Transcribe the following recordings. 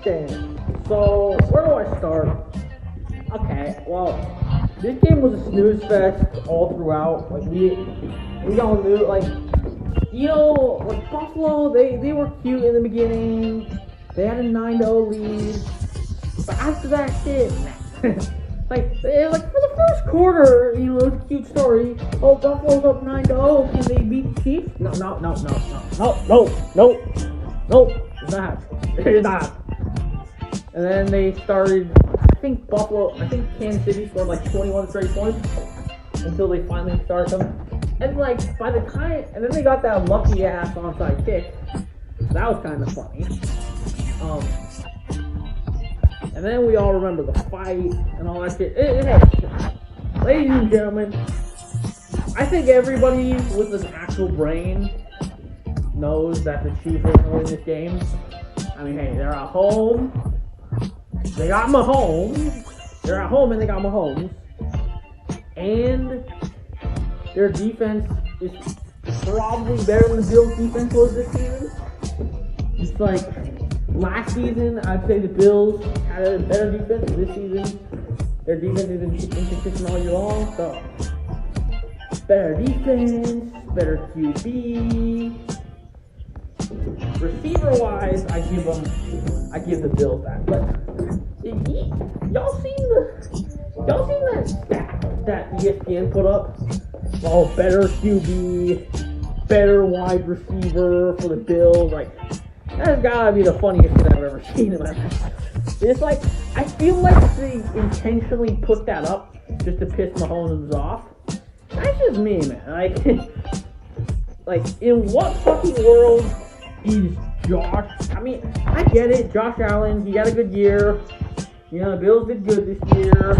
Okay, so where do I start? Okay, well, this game was a snooze fest all throughout. Like we all knew, like, like Buffalo, they were cute in the beginning. They had a 9-0 lead, but after that shit, like for the first quarter, it was a cute story. Oh, Buffalo's up 9-0. Can they beat the Chiefs? No, no, no, no, no, no, no, no. It's not. It's not. And then they started. I think Kansas City scored like 21 straight points until they finally started them. And like by the time, and then they got that lucky ass onside kick. That was kind of funny. And then we all remember the fight and all that shit. Ladies and gentlemen, I think everybody with an actual brain knows that the Chiefs are going to win this game. I mean, hey, they're at home. They got Mahomes. They're at home and they got Mahomes. And their defense is probably better than the Bills' defense was this season. It's like last season, I'd say the Bills had a better defense. This season, their defense has been inconsistent all year long. So, better defense, better QB. Receiver-wise, I give the Bills that. But y'all seen that stat that ESPN put up? Oh, better QB, better wide receiver for the Bills. Like, that's gotta be the funniest thing I've ever seen in my life. It's like, I feel like they intentionally put that up just to piss Mahomes off. That's just me, man. Like in what fucking world is Josh? I mean, I get it. Josh Allen, he had a good year. You know, the Bills did good this year.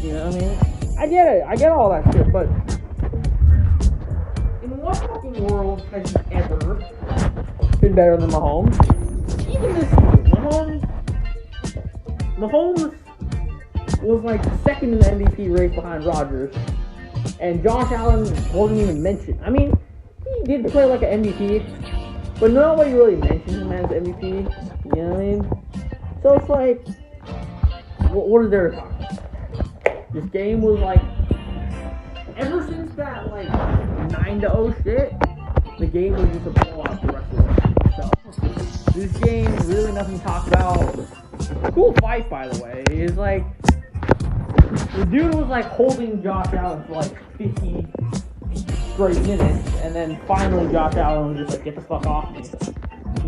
You know what I mean? I get it. I get all that shit, but in what fucking world has he ever been better than Mahomes? Even this season, Mahomes was like second in the MVP race behind Rodgers, and Josh Allen wasn't even mentioned. I mean, he did play like an MVP, but nobody really mentioned him as MVP. You know what I mean? So it's like, what is there to talk about? This game was like, ever since that like 9-0 shit, the game was just a blowout the rest of the way. So this game, really nothing to talk about. Cool fight, by the way. Is like the dude was like holding Josh Allen for like 50 straight minutes, and then finally Josh Allen was just like, get the fuck off me.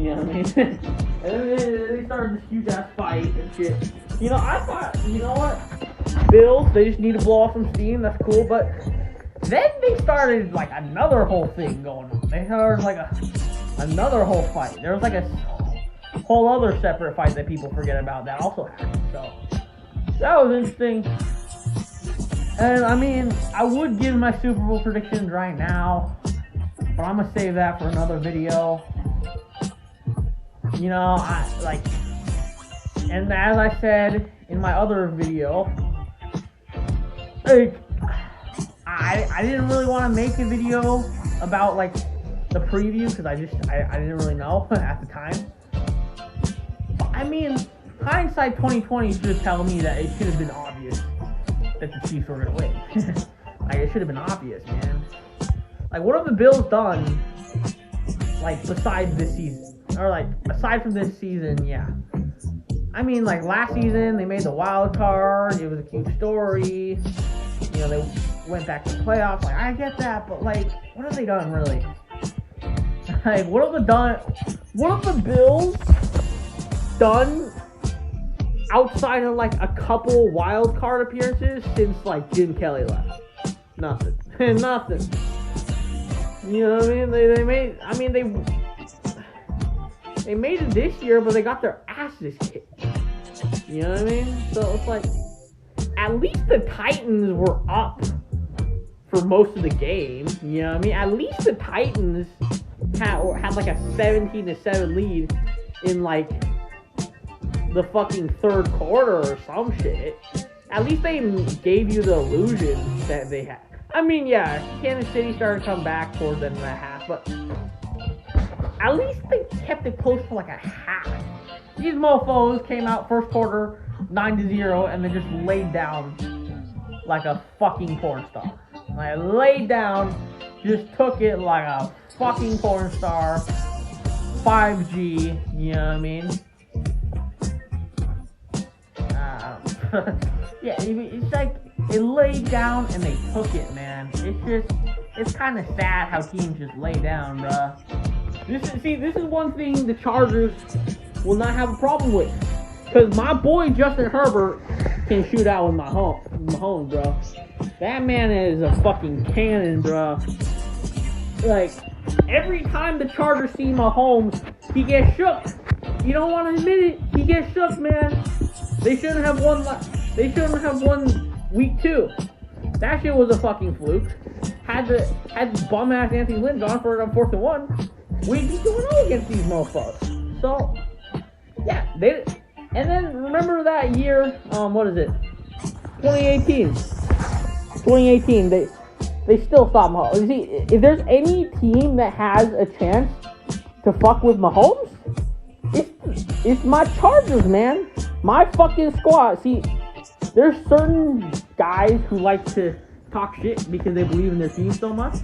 You know what I mean? And then they started this huge ass fight and shit. You know, I thought, you know what? Bills, they just need to blow off some steam. That's cool, but then they started like another whole thing going on. They started like another whole fight. There was like a whole other separate fight that people forget about that also happened. So that was interesting. And I mean, I would give my Super Bowl predictions right now, but I'm gonna save that for another video. You know, and as I said in my other video, like, I didn't really want to make a video about like the preview because I didn't really know at the time. I mean, hindsight 2020 should tell me that it should have been obvious that the Chiefs were gonna win. Like, it should have been obvious, man. Like, what have the Bills done? Like, besides this season, or like aside from this season, yeah. I mean, like last season they made the wild card. It was a cute story. You know, they went back to the playoffs. Like, I get that, but like, what have they done really? Like, what have the Bills done outside of like a couple wild card appearances since like Jim Kelly left? Nothing. Nothing. You know what I mean? They made it this year, but they got their asses kicked. You know what I mean? So it's like, at least the Titans were up for most of the game. You know what I mean? At least the Titans had like a 17-7 lead in like the fucking third quarter or some shit. At least they gave you the illusion that they had. I mean, yeah, Kansas City started to come back towards the end of the half, but at least they kept it close for like a half. These mofos came out first quarter 9-0 and then just laid down like a fucking porn star. Like laid down, just took it like a fucking porn star. 5G, you know what I mean? Yeah, it's like it laid down and they took it, man. It's kind of sad how teams just lay down, bruh. This is one thing the Chargers will not have a problem with. Because my boy Justin Herbert can shoot out with Mahomes, bro. That man is a fucking cannon, bro. Like, every time the Chargers see Mahomes, he gets shook. You don't want to admit it, he gets shook, man. They shouldn't have won week 2. That shit was a fucking fluke. Had bum ass Anthony Lynn gone for it on 4th and 1, we'd be 2-0 against these mofos. So, yeah, and then remember that year, what is it? 2018, they still stopped Mahomes. You see, if there's any team that has a chance to fuck with Mahomes, it's my Chargers, man. My fucking squad. See, there's certain guys who like to talk shit because they believe in their team so much.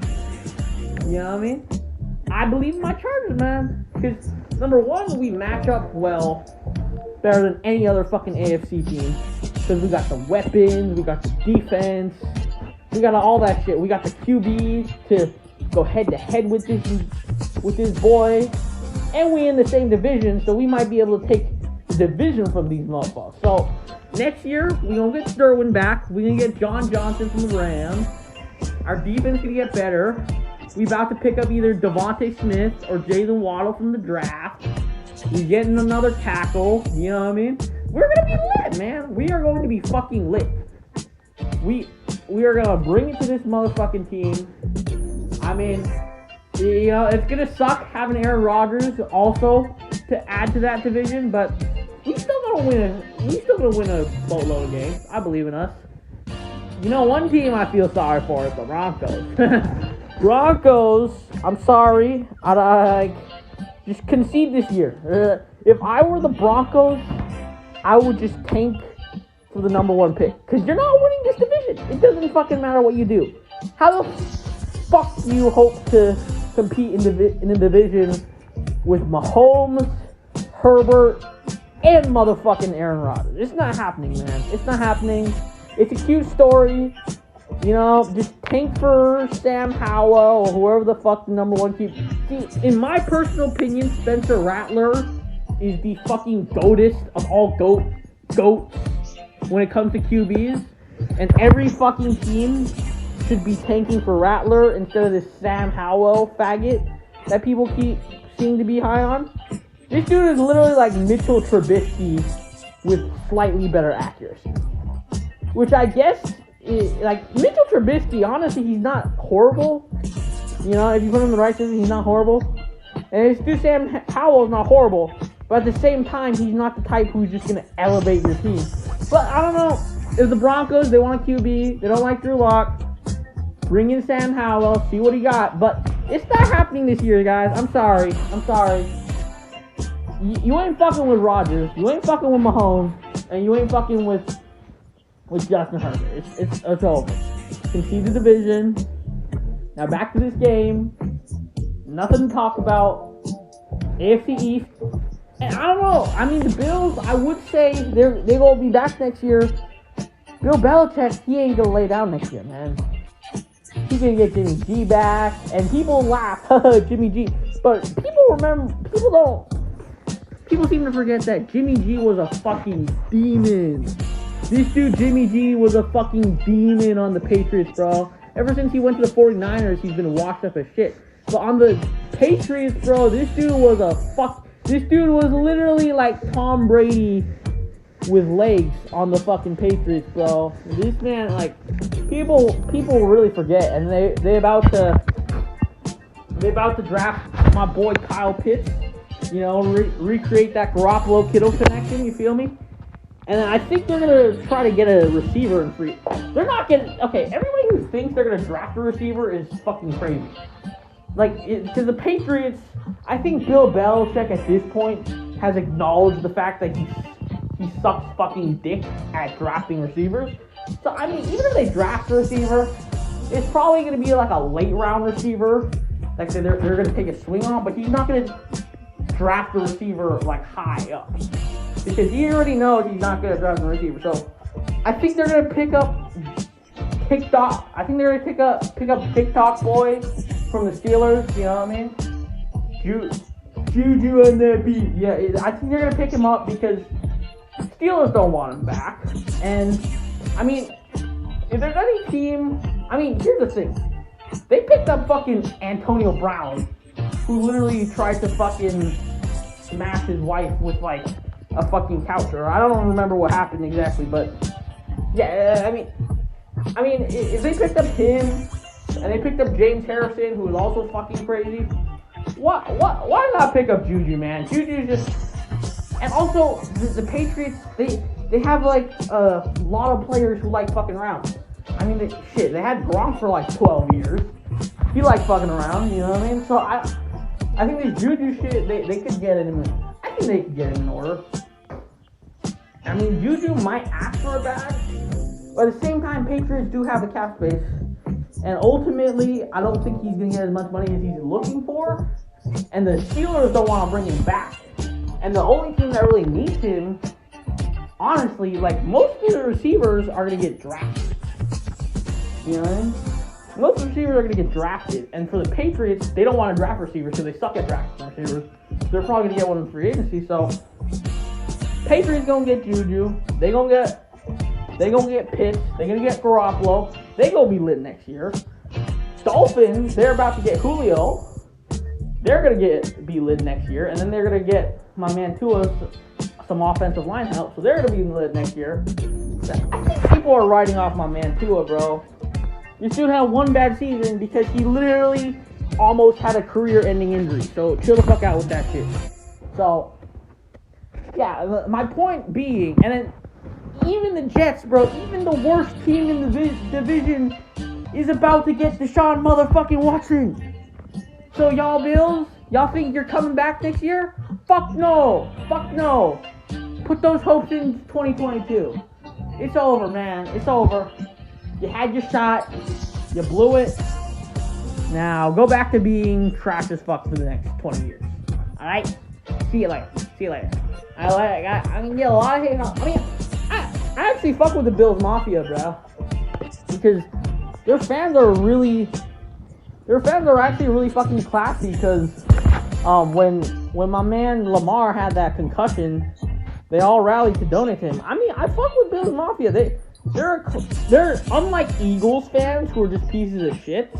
You know what I mean? I believe in my Chargers, man. Because, number one, we match up well, better than any other fucking AFC team. Because we got the weapons, we got the defense, we got all that shit. We got the QB to go head-to-head with this boy. And we in the same division, so we might be able to take the division from these motherfuckers. So, next year, we're going to get Derwin back. We're going to get John Johnson from the Rams. Our defense going to get better. We about to pick up either Devontae Smith or Jalen Waddle from the draft. We're getting another tackle. You know what I mean? We're going to be lit, man. We are going to be fucking lit. We are going to bring it to this motherfucking team. I mean, you know, it's going to suck having Aaron Rodgers also to add to that division, but we still going to win a boatload of games. I believe in us. You know, one team I feel sorry for is the Broncos. Broncos, I'm sorry. I just concede this year. If I were the Broncos, I would just tank for the number 1 pick. Because you're not winning this division. It doesn't fucking matter what you do. How the fuck do you hope to compete in the division with Mahomes, Herbert, and motherfucking Aaron Rodgers? It's not happening, man. It's not happening. It's a cute story. You know, just tank for Sam Howell or whoever the fuck the number 1 keep. See, in my personal opinion, Spencer Rattler is the fucking goatest of all goats when it comes to QBs. And every fucking team should be tanking for Rattler instead of this Sam Howell faggot that people keep seem to be high on. This dude is literally like Mitchell Trubisky with slightly better accuracy. Which I guess like Mitchell Trubisky, honestly, he's not horrible. You know, if you put him in the right system, he's not horrible. And this dude Sam Howell's not horrible, but at the same time, he's not the type who's just gonna elevate your team. But I don't know. If the Broncos, they want a QB, they don't like Drew Lock, bring in Sam Howell, see what he got. But it's not happening this year, guys. I'm sorry. You ain't fucking with Rodgers, you ain't fucking with Mahomes, and you ain't fucking with Justin Herbert. It's over. Concede the division. Now back to this game. Nothing to talk about. AFC East. And I don't know. I mean, the Bills, I would say they're going to be back next year. Bill Belichick, he ain't going to lay down next year, man. He's going to get Jimmy G back. And people laugh, Jimmy G. But people seem to forget that Jimmy G was a fucking demon. This dude, Jimmy G, was a fucking demon on the Patriots, bro. Ever since he went to the 49ers, he's been washed up as shit. But on the Patriots, bro, this dude was literally like Tom Brady with legs on the fucking Patriots, bro. This man, like, people really forget, and they about to draft my boy Kyle Pitts. You know, recreate that Garoppolo-Kittle connection. You feel me? And I think they're going to try to get a receiver in free. They're not getting... Okay, everybody who thinks they're going to draft a receiver is fucking crazy. Like, because the Patriots... I think Bill Belichick at this point has acknowledged the fact that he sucks fucking dick at drafting receivers. So, I mean, even if they draft a receiver, it's probably going to be like a late round receiver. Like they're going to take a swing on, but he's not going to draft a receiver like high up. Because he already knows he's not going to draft a receiver. So, I think they're going to pick up TikTok. I think they're going to pick up TikTok boy from the Steelers. You know what I mean? Juju and that beat. Yeah, I think they're going to pick him up because Steelers don't want him back. And, I mean, if there's any team... I mean, here's the thing. They picked up fucking Antonio Brown, who literally tried to fucking smash his wife with, like, a fucking couch. Or I don't remember what happened exactly, but... Yeah, I mean, if they picked up him, and they picked up James Harrison, who is also fucking crazy, why not pick up Juju, man? Juju's just... And also, the Patriots, they have, like, a lot of players who like fucking around. I mean, they had Gronk for, like, 12 years. He liked fucking around, you know what I mean? So, I think this Juju shit, they could get it in... I think they could get it in order. I mean, Juju might ask for a bag, but at the same time, Patriots do have the cap space. And ultimately, I don't think he's going to get as much money as he's looking for. And the Steelers don't want to bring him back. And the only team that really needs him, honestly, like, most of the receivers are going to get drafted. You know what I mean? Most receivers are going to get drafted. And for the Patriots, they don't want to draft receivers because they suck at drafting receivers. So they're probably going to get one in free agency. So, Patriots going to get Juju. They going to get Pitts. They're going to get Garoppolo. They going to be lit next year. Dolphins, they're about to get Julio. They're going to be lit next year. And then they're going to get my man Tua some offensive line help. So they're going to be lit next year. I think people are writing off my man Tua, bro. This dude had one bad season because he literally almost had a career-ending injury. So chill the fuck out with that shit. So, yeah, my point being, and then even the Jets, bro, even the worst team in the division is about to get Deshaun motherfucking Watson. So y'all Bills, y'all think you're coming back next year? Fuck no. Fuck no. Put those hopes in 2022. It's over, man. It's over. You had your shot. You blew it. Now, go back to being trash as fuck for the next 20 years. Alright? See you later. I get a lot of hate. I actually fuck with the Bills Mafia, bro. Because their fans are actually really fucking classy because when my man Lamar had that concussion, they all rallied to donate to him. I mean, I fuck with Bills Mafia. They're unlike Eagles fans who are just pieces of shit.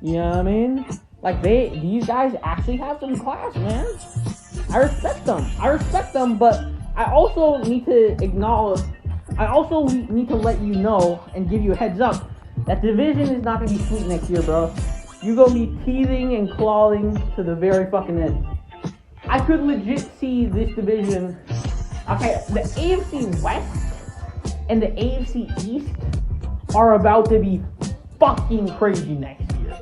You know what I mean? Like these guys actually have some class, man. I respect them, but I also need to let you know and give you a heads up that division is not gonna be sweet next year, bro. You're gonna be teething and clawing to the very fucking end. I could legit see this division. Okay, the AFC West and the AFC East are about to be fucking crazy next year.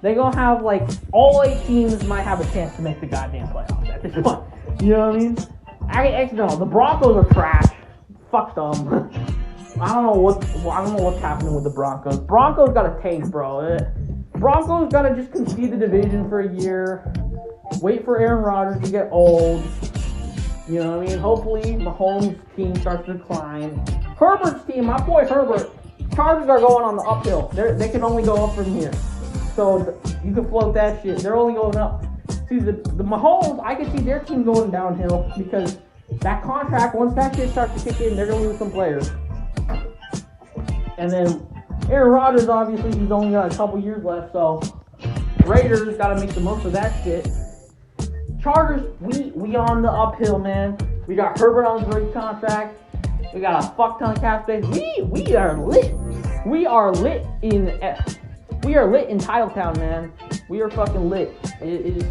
They're gonna have, like, all 8 teams might have a chance to make the goddamn playoffs at this point. You know what I mean? No, the Broncos are trash. Fuck them. I don't know what's happening with the Broncos. Broncos gotta tank, bro. Broncos gotta just concede the division for a year. Wait for Aaron Rodgers to get old. You know what I mean? Hopefully, Mahomes' team starts to decline. Herbert's team, my boy Herbert, Chargers are going on the uphill. They can only go up from here. So you can float that shit. They're only going up. See, the Mahomes, I can see their team going downhill because that contract, once that shit starts to kick in, they're going to lose some players. And then Aaron Rodgers, obviously, he's only got a couple years left, so Raiders got to make the most of that shit. Chargers, we on the uphill, man. We got Herbert on his rookie contract. We got a fuck ton of cap space. We are lit. We are lit in Titletown, man. We are fucking lit. It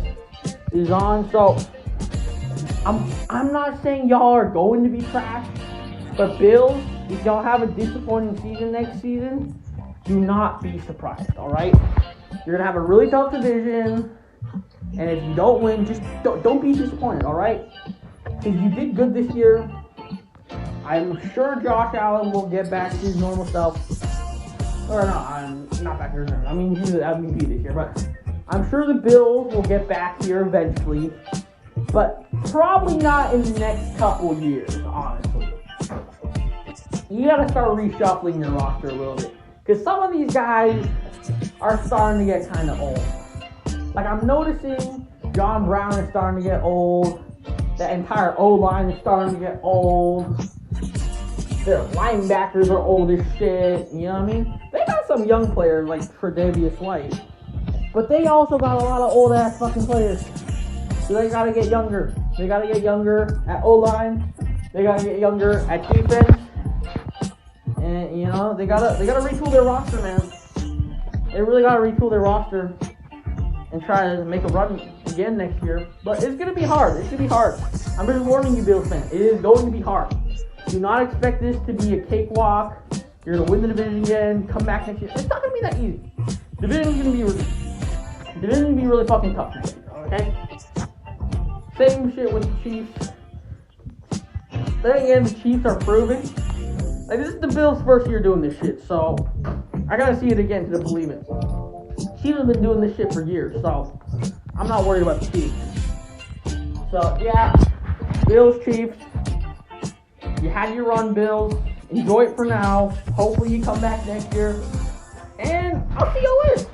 is on. So I'm not saying y'all are going to be trash, but Bills, if y'all have a disappointing season next season, do not be surprised. All right, you're gonna have a really tough division. And if you don't win, just don't be disappointed, all right? Because you did good this year. I'm sure Josh Allen will get back to his normal self. Or no, I'm not back to his normal. I mean, he's the MVP this year, but I'm sure the Bills will get back here eventually. But probably not in the next couple years, honestly. You gotta start reshuffling your roster a little bit. Because some of these guys are starting to get kind of old. Like, I'm noticing John Brown is starting to get old. The entire O-line is starting to get old. Their linebackers are old as shit. You know what I mean? They got some young players like Tre'Davious White. But they also got a lot of old-ass fucking players. So they gotta get younger. They gotta get younger at O-line. They gotta get younger at defense. And, you know, they gotta retool their roster, man. They really gotta retool their roster and try to make a run again next year. But it's gonna be hard. It's gonna be hard. I'm just warning you, Bills fans. It is going to be hard. Do not expect this to be a cakewalk. You're gonna win the division again. Come back next year. It's not gonna be that easy. Division's gonna be really fucking tough. Okay. Same shit with the Chiefs. Then again, the Chiefs are proving. Like, this is the Bills' first year doing this shit, so I gotta see it again to believe it. Chiefs have been doing this shit for years, so I'm not worried about the Chiefs. So, yeah, Bills, Chiefs. You had your run, Bills. Enjoy it for now. Hopefully you come back next year. And I'll see you later.